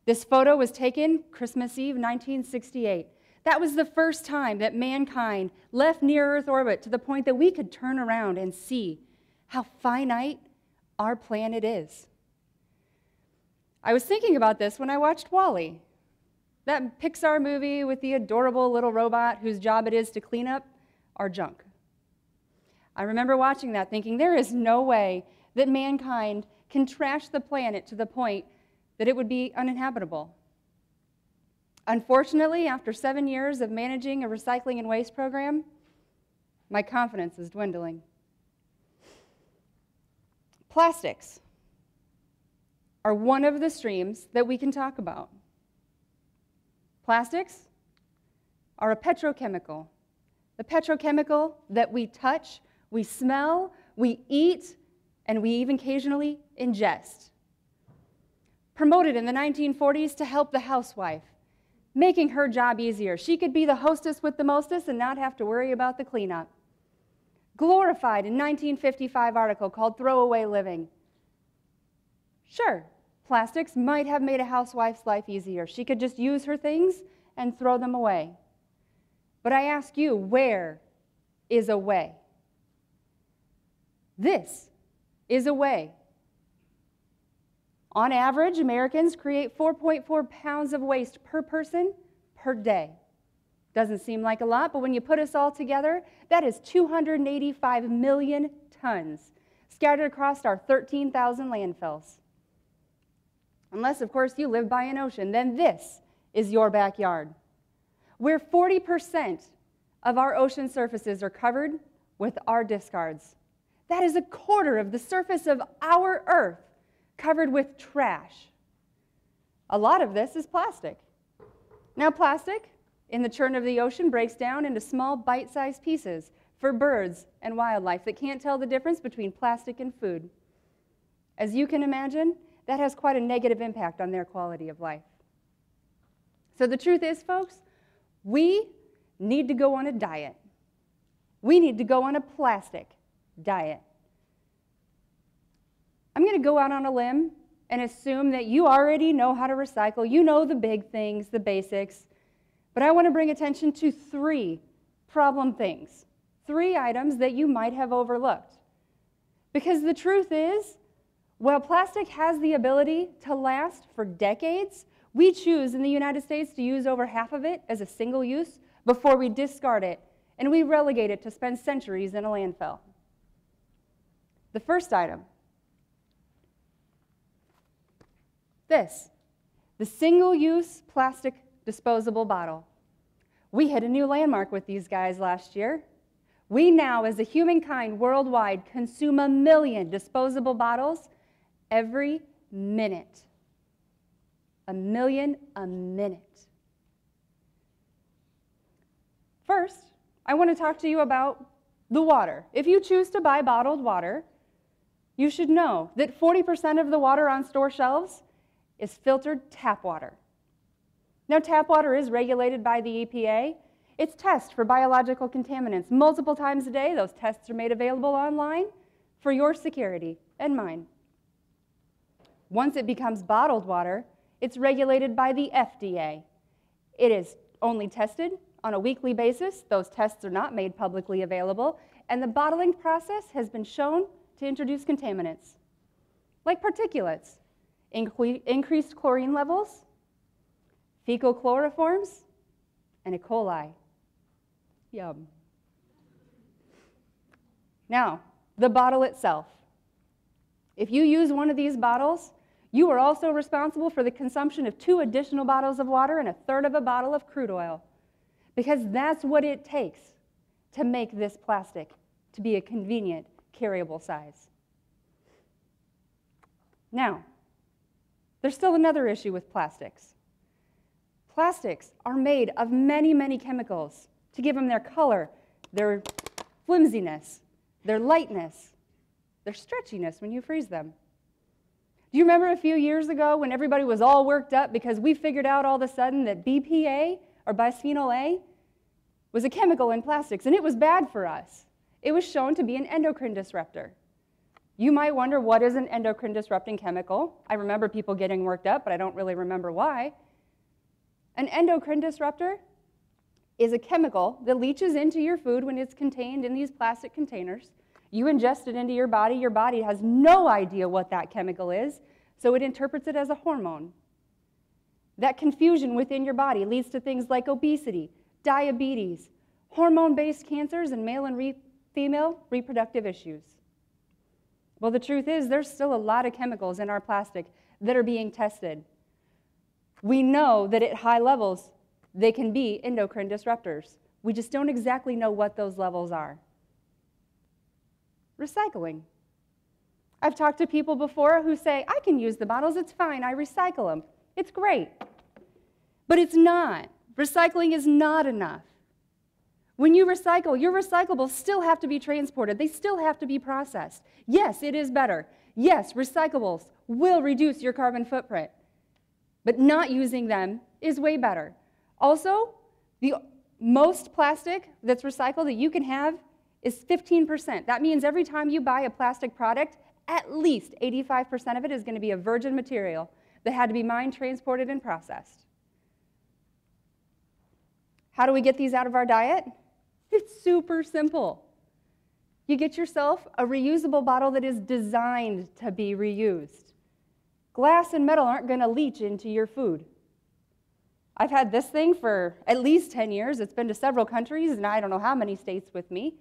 This photo was taken Christmas Eve, 1968. That was the first time that mankind left near-Earth orbit to the point that we could turn around and see how finite our planet is. I was thinking about this when I watched WALL-E, that Pixar movie with the adorable little robot whose job it is to clean up our junk. I remember watching that thinking, there is no way that mankind can trash the planet to the point that it would be uninhabitable. Unfortunately, after 7 years of managing a recycling and waste program, my confidence is dwindling. Plastics are one of the streams that we can talk about. Plastics are a petrochemical. The petrochemical that we touch, we smell, we eat, and we even occasionally ingest. Promoted in the 1940s to help the housewife, making her job easier. She could be the hostess with the mostest and not have to worry about the cleanup. Glorified in 1955 article called Throwaway Living. Sure, plastics might have made a housewife's life easier. She could just use her things and throw them away. But I ask you, where is a way? This is a way. On average, Americans create 4.4 pounds of waste per person per day. Doesn't seem like a lot, but when you put us all together, that is 285 million tons scattered across our 13,000 landfills. Unless, of course, you live by an ocean, then this is your backyard, where 40% of our ocean surfaces are covered with our discards. That is a quarter of the surface of our Earth covered with trash. A lot of this is plastic. Now, plastic in the churn of the ocean breaks down into small bite-sized pieces for birds and wildlife that can't tell the difference between plastic and food. As you can imagine, that has quite a negative impact on their quality of life. So the truth is, folks, we need to go on a diet. We need to go on a plastic diet. I'm going to go out on a limb and assume that you already know how to recycle. You know the big things, the basics. But I want to bring attention to 3 problem things, 3 items that you might have overlooked. Because the truth is, while plastic has the ability to last for decades, we choose in the United States to use over half of it as a single use before we discard it, and we relegate it to spend centuries in a landfill. The first item, this, the single-use plastic disposable bottle. We hit a new landmark with these guys last year. We now, as a humankind worldwide, consume 1 million disposable bottles every minute. 1 million a minute. First, I want to talk to you about the water. If you choose to buy bottled water, you should know that 40% of the water on store shelves is filtered tap water. Now, tap water is regulated by the EPA. It's tested for biological contaminants multiple times a day. Those tests are made available online for your security and mine. Once it becomes bottled water, it's regulated by the FDA. It is only tested on a weekly basis. Those tests are not made publicly available, and the bottling process has been shown to introduce contaminants, like particulates, increased chlorine levels, fecal chloroforms, and E. coli. Yum. Now, the bottle itself. If you use one of these bottles, you are also responsible for the consumption of 2 additional bottles of water and 1/3 of a bottle of crude oil, because that's what it takes to make this plastic to be a convenient, carryable size. Now, there's still another issue with plastics. Plastics are made of many, many chemicals to give them their color, their flimsiness, their lightness, their stretchiness when you freeze them. Do you remember a few years ago when everybody was all worked up because we figured out all of a sudden that BPA, or bisphenol A, was a chemical in plastics, and it was bad for us? It was shown to be an endocrine disruptor. You might wonder, what is an endocrine disrupting chemical? I remember people getting worked up, but I don't really remember why. An endocrine disruptor is a chemical that leaches into your food when it's contained in these plastic containers. You ingest it into your body has no idea what that chemical is, so it interprets it as a hormone. That confusion within your body leads to things like obesity, diabetes, hormone-based cancers, and male and female reproductive issues. Well, the truth is, there's still a lot of chemicals in our plastic that are being tested. We know that at high levels, they can be endocrine disruptors. We just don't exactly know what those levels are. Recycling. I've talked to people before who say, I can use the bottles, it's fine, I recycle them. It's great. But it's not. Recycling is not enough. When you recycle, your recyclables still have to be transported. They still have to be processed. Yes, it is better. Yes, recyclables will reduce your carbon footprint. But not using them is way better. Also, the most plastic that's recycled that you can have is 15%. That means every time you buy a plastic product, at least 85% of it is going to be a virgin material that had to be mined, transported, and processed. How do we get these out of our diet? It's super simple. You get yourself a reusable bottle that is designed to be reused. Glass and metal aren't going to leach into your food. I've had this thing for at least 10 years. It's been to several countries, and I don't know how many states with me.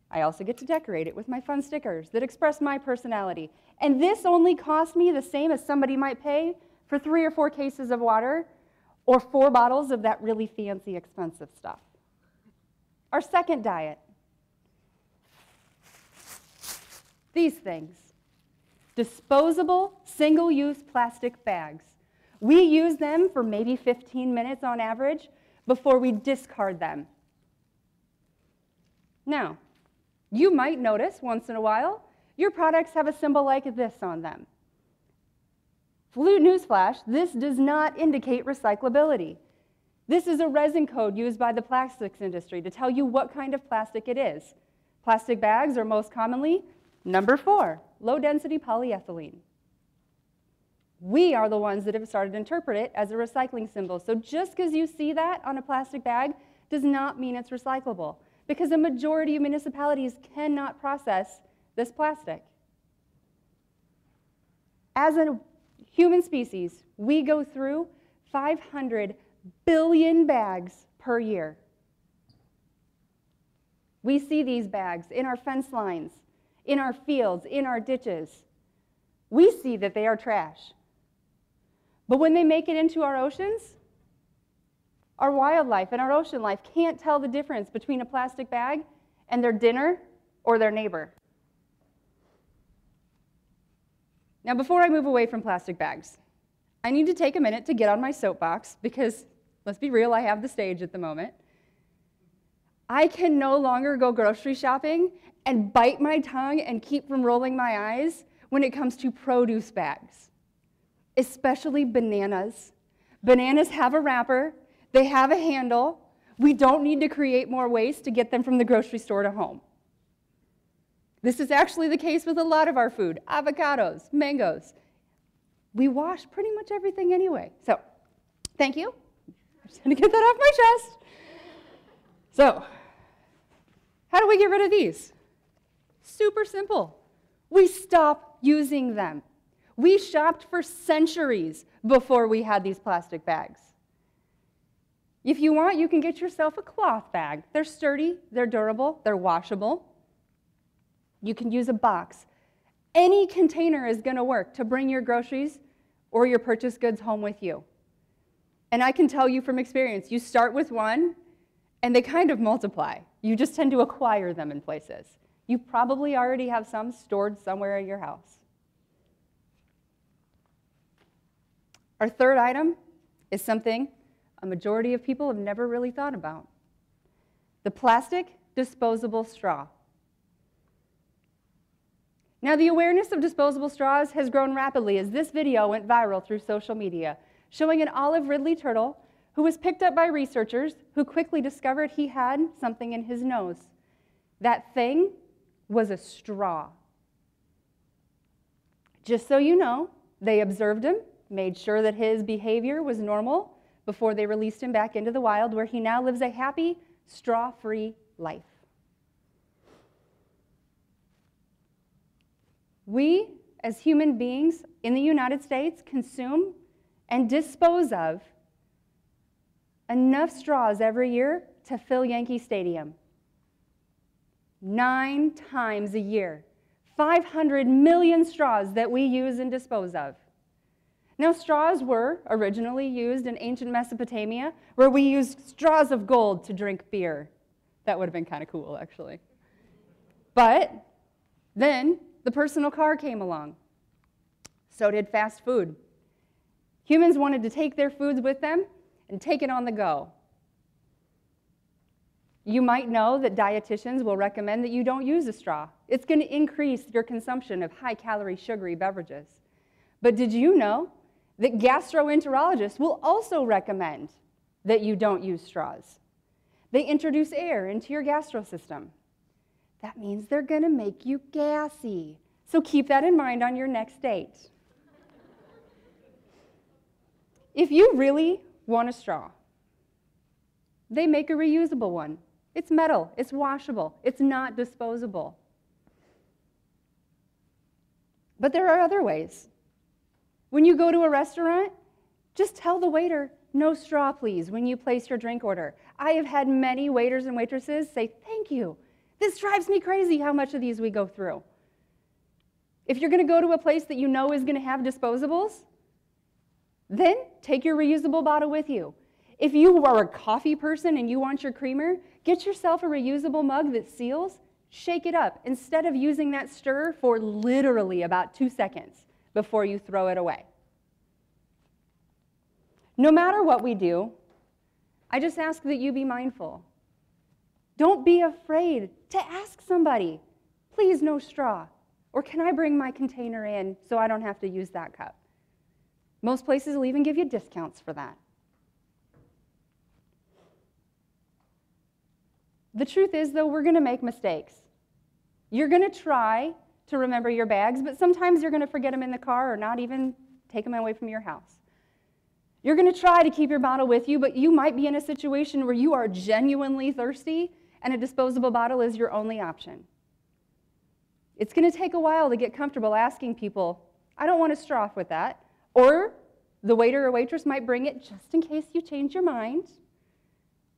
I also get to decorate it with my fun stickers that express my personality. And this only cost me the same as somebody might pay for 3 or 4 cases of water or 4 bottles of that really fancy, expensive stuff. Our second diet. These things. Disposable, single-use plastic bags. We use them for maybe 15 minutes on average before we discard them. Now, you might notice once in a while, your products have a symbol like this on them. Newsflash, this does not indicate recyclability. This is a resin code used by the plastics industry to tell you what kind of plastic it is. Plastic bags are most commonly number 4, low-density polyethylene. We are the ones that have started to interpret it as a recycling symbol. So just because you see that on a plastic bag does not mean it's recyclable, because a majority of municipalities cannot process this plastic. As a human species, we go through 500 billion bags per year. We see these bags in our fence lines, in our fields, in our ditches. We see that they are trash. But when they make it into our oceans, our wildlife and our ocean life can't tell the difference between a plastic bag and their dinner or their neighbor. Now, before I move away from plastic bags, I need to take a minute to get on my soapbox because, let's be real, I have the stage at the moment. I can no longer go grocery shopping and bite my tongue and keep from rolling my eyes when it comes to produce bags, especially bananas. Bananas have a wrapper, they have a handle. We don't need to create more waste to get them from the grocery store to home. This is actually the case with a lot of our food, avocados, mangoes. We wash pretty much everything anyway. So, thank you. I'm just going to get that off my chest. So, how do we get rid of these? Super simple. We stop using them. We shopped for centuries before we had these plastic bags. If you want, you can get yourself a cloth bag. They're sturdy, they're durable, they're washable. You can use a box. Any container is going to work to bring your groceries or your purchased goods home with you. And I can tell you from experience, you start with one, and they kind of multiply. You just tend to acquire them in places. You probably already have some stored somewhere in your house. Our third item is something a majority of people have never really thought about. The plastic disposable straw. Now, the awareness of disposable straws has grown rapidly as this video went viral through social media, showing an olive Ridley turtle who was picked up by researchers who quickly discovered he had something in his nose. That thing was a straw. Just so you know, they observed him, made sure that his behavior was normal before they released him back into the wild, where he now lives a happy, straw-free life. We, as human beings in the United States, consume and dispose of enough straws every year to fill Yankee Stadium. 9 times a year. 500 million straws that we use and dispose of. Now, straws were originally used in ancient Mesopotamia, where we used straws of gold to drink beer. That would have been kind of cool, actually. But then the personal car came along. So did fast food. Humans wanted to take their foods with them and take it on the go. You might know that dietitians will recommend that you don't use a straw. It's going to increase your consumption of high-calorie, sugary beverages. But did you know that gastroenterologists will also recommend that you don't use straws? They introduce air into your gastro system. That means they're going to make you gassy. So keep that in mind on your next date. If you really want a straw, they make a reusable one. It's metal, it's washable, it's not disposable. But there are other ways. When you go to a restaurant, just tell the waiter, "No straw, please," when you place your drink order. I have had many waiters and waitresses say, "Thank you. This drives me crazy how much of these we go through." If you're going to go to a place that you know is going to have disposables, then take your reusable bottle with you. If you are a coffee person and you want your creamer, get yourself a reusable mug that seals, shake it up, instead of using that stirrer for literally about 2 seconds before you throw it away. No matter what we do, I just ask that you be mindful. Don't be afraid to ask somebody, "Please, no straw," or "Can I bring my container in so I don't have to use that cup?" Most places will even give you discounts for that. The truth is, though, we're going to make mistakes. You're going to try to remember your bags, but sometimes you're going to forget them in the car or not even take them away from your house. You're going to try to keep your bottle with you, but you might be in a situation where you are genuinely thirsty and a disposable bottle is your only option. It's going to take a while to get comfortable asking people, "I don't want a straw with that," or the waiter or waitress might bring it just in case you change your mind.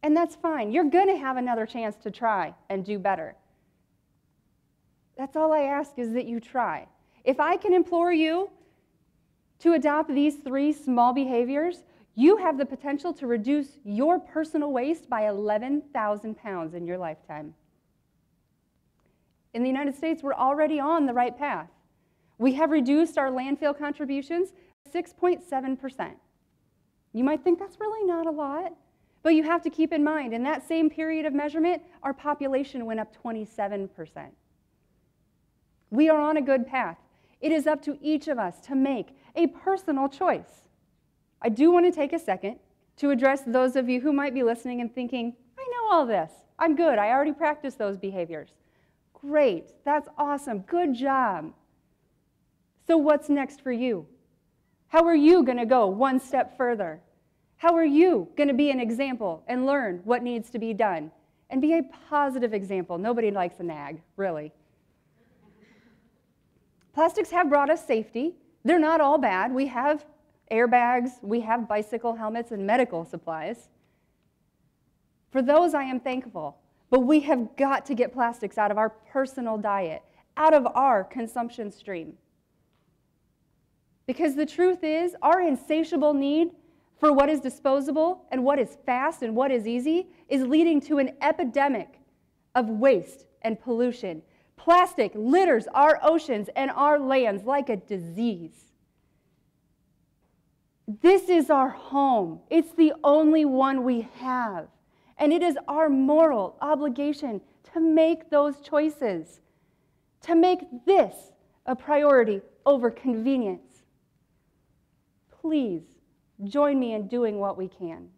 And that's fine. You're going to have another chance to try and do better. That's all I ask, is that you try. If I can implore you to adopt these 3 small behaviors, you have the potential to reduce your personal waste by 11,000 pounds in your lifetime. In the United States, we're already on the right path. We have reduced our landfill contributions 6.7%. You might think that's really not a lot. But you have to keep in mind, in that same period of measurement, our population went up 27%. We are on a good path. It is up to each of us to make a personal choice. I do want to take a second to address those of you who might be listening and thinking, "I know all this. I'm good. I already practiced those behaviors." Great. That's awesome. Good job. So what's next for you? How are you going to go one step further? How are you going to be an example and learn what needs to be done? And be a positive example. Nobody likes a nag, really. Plastics have brought us safety. They're not all bad. We have airbags, we have bicycle helmets and medical supplies. For those I am thankful, but we have got to get plastics out of our personal diet, out of our consumption stream. Because the truth is, our insatiable need for what is disposable and what is fast and what is easy is leading to an epidemic of waste and pollution. Plastic litters our oceans and our lands like a disease. This is our home. It's the only one we have. And it is our moral obligation to make those choices, to make this a priority over convenience. Please join me in doing what we can.